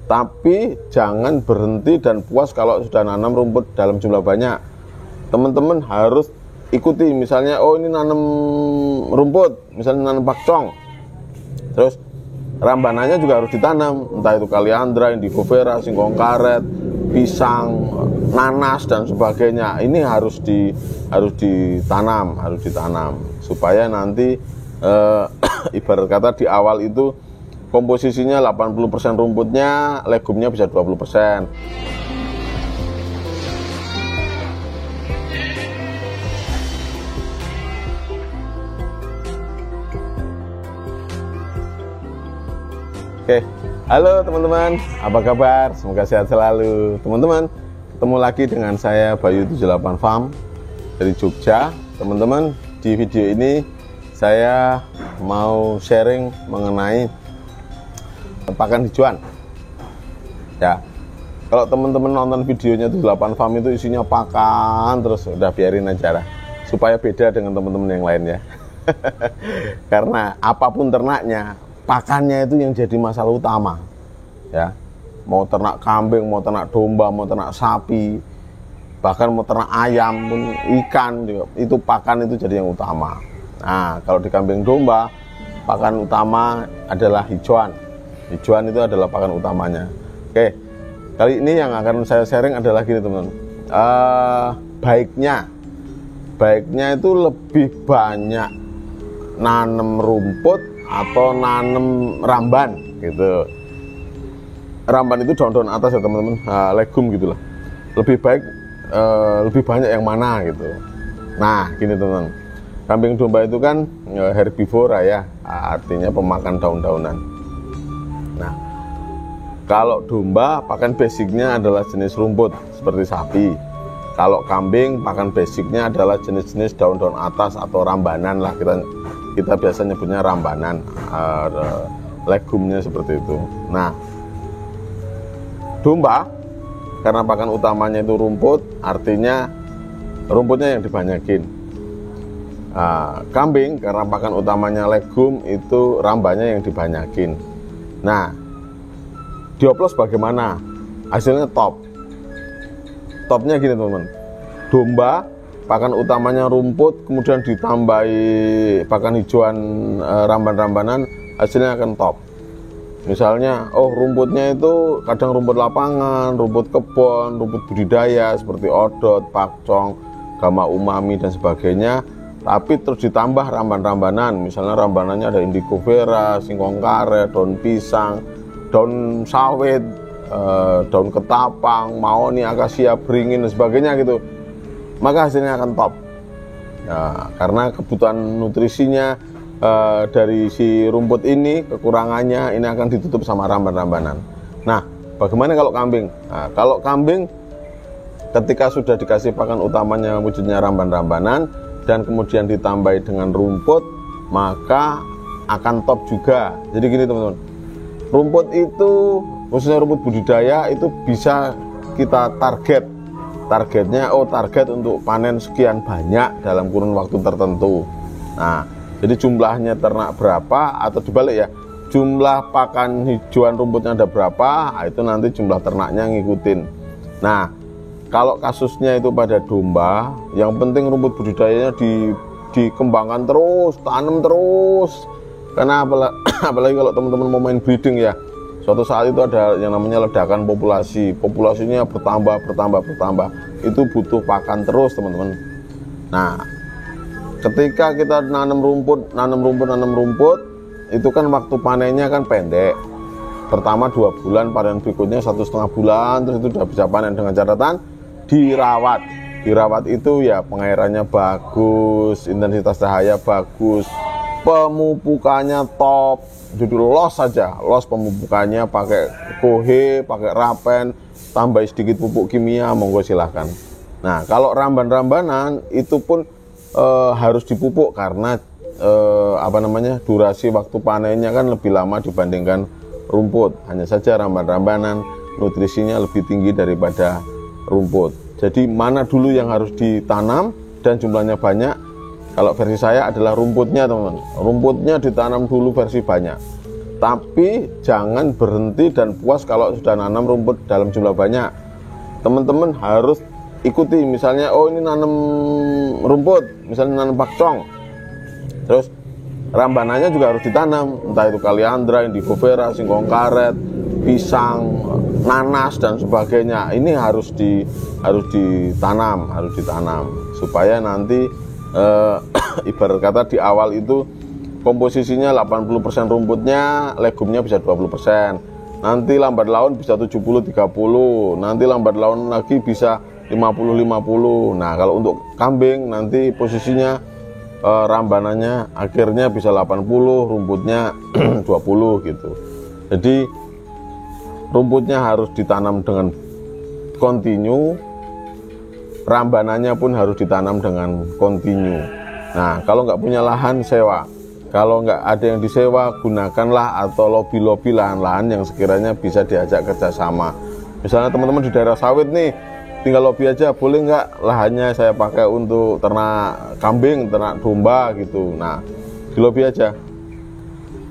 Tapi jangan berhenti dan puas kalau sudah nanam rumput dalam jumlah banyak. Teman-teman harus ikuti, misalnya oh ini nanam rumput, misalnya nanam pakcong, terus rambanannya juga harus ditanam, entah itu kaliandra, indigo vera, singkong karet, pisang, nanas dan sebagainya. Ini harus ditanam supaya nanti ibarat kata di awal itu komposisinya 80% rumputnya, legumnya bisa 20%. Oke, halo teman-teman, apa kabar? Semoga sehat selalu. Teman-teman, ketemu lagi dengan saya Bayu 78 Farm dari Jogja. Teman-teman, di video ini saya mau sharing mengenai pakan hijauan. Ya, kalau teman-teman nonton videonya 78 Farm itu isinya pakan terus, udah biarin aja lah, supaya beda dengan teman-teman yang lain ya. Karena apapun ternaknya, pakannya itu yang jadi masalah utama ya. Mau ternak kambing, mau ternak domba, mau ternak sapi, bahkan mau ternak ayam pun, ikan juga, itu pakan itu jadi yang utama. Nah, kalau di kambing domba, pakan utama adalah hijauan. Hijauan itu adalah pakan utamanya. Oke, kali ini yang akan saya sharing adalah gini teman-teman. Baiknya itu lebih banyak nanam rumput atau nanam ramban gitu. Ramban itu daun-daun atas ya teman-teman, legum gitulah. Lebih baik lebih banyak yang mana gitu. Nah gini teman-teman, kambing domba itu kan herbivora ya, artinya pemakan daun-daunan. Nah kalau domba pakan basicnya adalah jenis rumput seperti sapi. Kalau kambing pakan basicnya adalah jenis-jenis daun-daun atas atau rambanan lah, kita biasa nyebutnya rambanan, legumnya seperti itu. Nah, domba karena pakan utamanya itu rumput, artinya rumputnya yang dibanyakin. Kambing karena pakan utamanya legum, itu rambanya yang dibanyakin. Nah, dioplos bagaimana? Hasilnya top. Topnya gini teman-teman, domba pakan utamanya rumput, kemudian ditambahi pakan hijauan ramban-rambanan, hasilnya akan top. Misalnya, oh rumputnya itu kadang rumput lapangan, rumput kebun, rumput budidaya seperti odot, pakcong, gama umami dan sebagainya, tapi terus ditambah ramban-rambanan. Misalnya rambanannya ada indigo vera, singkong karet, daun pisang, daun sawit, daun ketapang, mahoni, akasia, beringin dan sebagainya gitu, maka hasilnya akan top. Nah, karena kebutuhan nutrisinya dari si rumput ini, kekurangannya ini akan ditutup sama ramban-rambanan. Nah, bagaimana kalau kambing? Nah, kalau kambing ketika sudah dikasih pakan utamanya wujudnya ramban-rambanan dan kemudian ditambahi dengan rumput, maka akan top juga. Jadi gini teman-teman, rumput itu khususnya rumput budidaya itu bisa kita targetnya, target untuk panen sekian banyak dalam kurun waktu tertentu. Nah, jadi jumlahnya ternak berapa, atau dibalik ya, jumlah pakan hijauan rumputnya ada berapa, itu nanti jumlah ternaknya ngikutin. Nah, kalau kasusnya itu pada domba, yang penting rumput budidayanya dikembangkan terus, tanam terus. Karena apalagi kalau teman-teman mau main breeding ya, suatu saat itu ada yang namanya ledakan populasinya bertambah, itu butuh pakan terus teman-teman. Nah, ketika kita nanam rumput, itu kan waktu panennya kan pendek. Pertama 2 bulan, panen berikutnya 1,5 bulan, terus itu sudah bisa panen dengan catatan dirawat itu ya pengairannya bagus, intensitas cahaya bagus, pemupukannya top. Jadi los pemupukannya pakai kohe, pakai rapen, tambah sedikit pupuk kimia, monggo silahkan. Nah, kalau ramban-rambanan itu pun harus dipupuk karena durasi waktu panennya kan lebih lama dibandingkan rumput. Hanya saja ramban-rambanan nutrisinya lebih tinggi daripada rumput. Jadi mana dulu yang harus ditanam dan jumlahnya banyak? Kalau versi saya adalah rumputnya teman-teman. Rumputnya ditanam dulu versi banyak. Tapi jangan berhenti dan puas kalau sudah nanam rumput dalam jumlah banyak. Teman-teman harus ikuti, misalnya oh ini nanam rumput, misalnya nanam pakcong, terus rambananya juga harus ditanam, entah itu kaliandra, indigo vera, singkong karet, pisang, nanas dan sebagainya. Ini harus ditanam supaya nanti ibarat kata di awal itu komposisinya 80% rumputnya, legumnya bisa 20%. Nanti lambat laun bisa 70-30, nanti lambat laun lagi bisa 50-50. Nah, kalau untuk kambing nanti posisinya rambanannya akhirnya bisa 80, rumputnya 20 gitu. Jadi rumputnya harus ditanam dengan kontinu, rambanannya pun harus ditanam dengan kontinu. Nah, kalau nggak punya lahan, sewa. Kalau nggak ada yang disewa, gunakanlah atau lobby-lobby lahan-lahan yang sekiranya bisa diajak kerjasama. Misalnya teman-teman di daerah sawit nih, tinggal lobby aja, boleh nggak lahannya saya pakai untuk ternak kambing, ternak domba gitu. Nah, di lobby aja.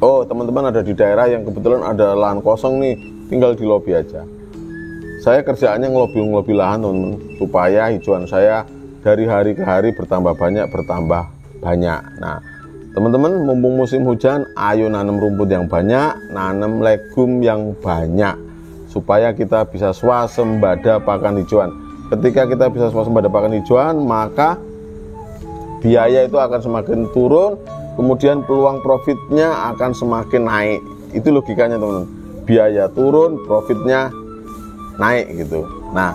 Oh, teman-teman ada di daerah yang kebetulan ada lahan kosong nih, tinggal di lobby aja. Saya kerjaannya ngelobi lahan, teman-teman, supaya hijauan saya dari hari ke hari bertambah banyak. Nah, teman-teman, mumpung musim hujan, ayo nanam rumput yang banyak, nanam legum yang banyak, supaya kita bisa swasembada pakan hijauan. Ketika kita bisa swasembada pakan hijauan, maka biaya itu akan semakin turun, kemudian peluang profitnya akan semakin naik. Itu logikanya, teman-teman. Biaya turun, profitnya naik gitu. Nah,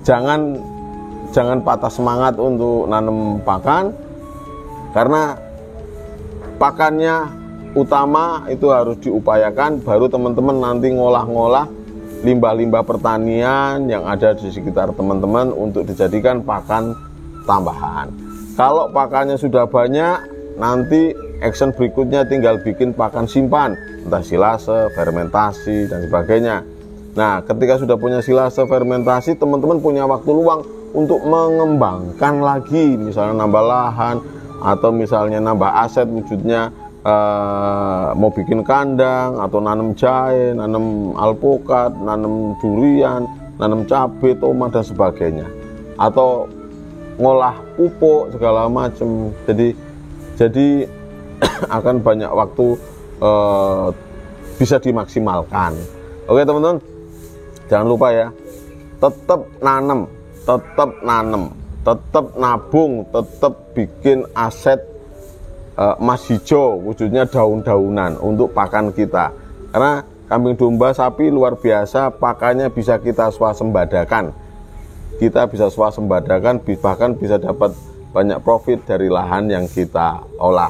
jangan patah semangat untuk nanam pakan, karena pakannya utama itu harus diupayakan, baru teman-teman nanti ngolah-ngolah limbah-limbah pertanian yang ada di sekitar teman-teman untuk dijadikan pakan tambahan. Kalau pakannya sudah banyak, nanti action berikutnya tinggal bikin pakan simpan, entah silase, fermentasi dan sebagainya. Nah, ketika sudah punya silase, fermentasi, teman-teman punya waktu luang untuk mengembangkan lagi, misalnya nambah lahan, atau misalnya nambah aset wujudnya, mau bikin kandang, atau nanam jahe, nanam alpukat, nanam durian, nanam cabai, tomat dan sebagainya, atau ngolah pupuk segala macam. Jadi akan banyak waktu bisa dimaksimalkan. Oke teman-teman, jangan lupa ya, tetap nanam, tetap nabung, tetap bikin aset emas hijau, wujudnya daun-daunan untuk pakan kita. Karena kambing domba sapi luar biasa, pakannya bisa kita swasembadakan. Kita bisa swasembadakan, bahkan bisa dapat banyak profit dari lahan yang kita olah.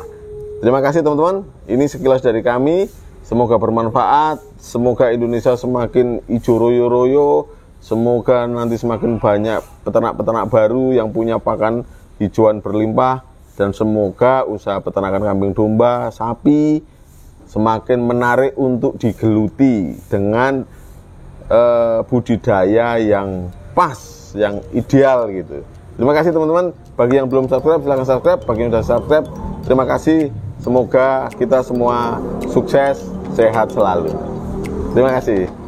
Terima kasih teman-teman, ini sekilas dari kami. Semoga bermanfaat, semoga Indonesia semakin hijau royo-royo, semoga nanti semakin banyak peternak-peternak baru yang punya pakan hijauan berlimpah, dan semoga usaha peternakan kambing domba, sapi semakin menarik untuk digeluti dengan budidaya yang pas, yang ideal gitu. Terima kasih teman-teman. Bagi yang belum subscribe silahkan subscribe, bagi yang sudah subscribe terima kasih. Semoga kita semua sukses, sehat selalu. Terima kasih.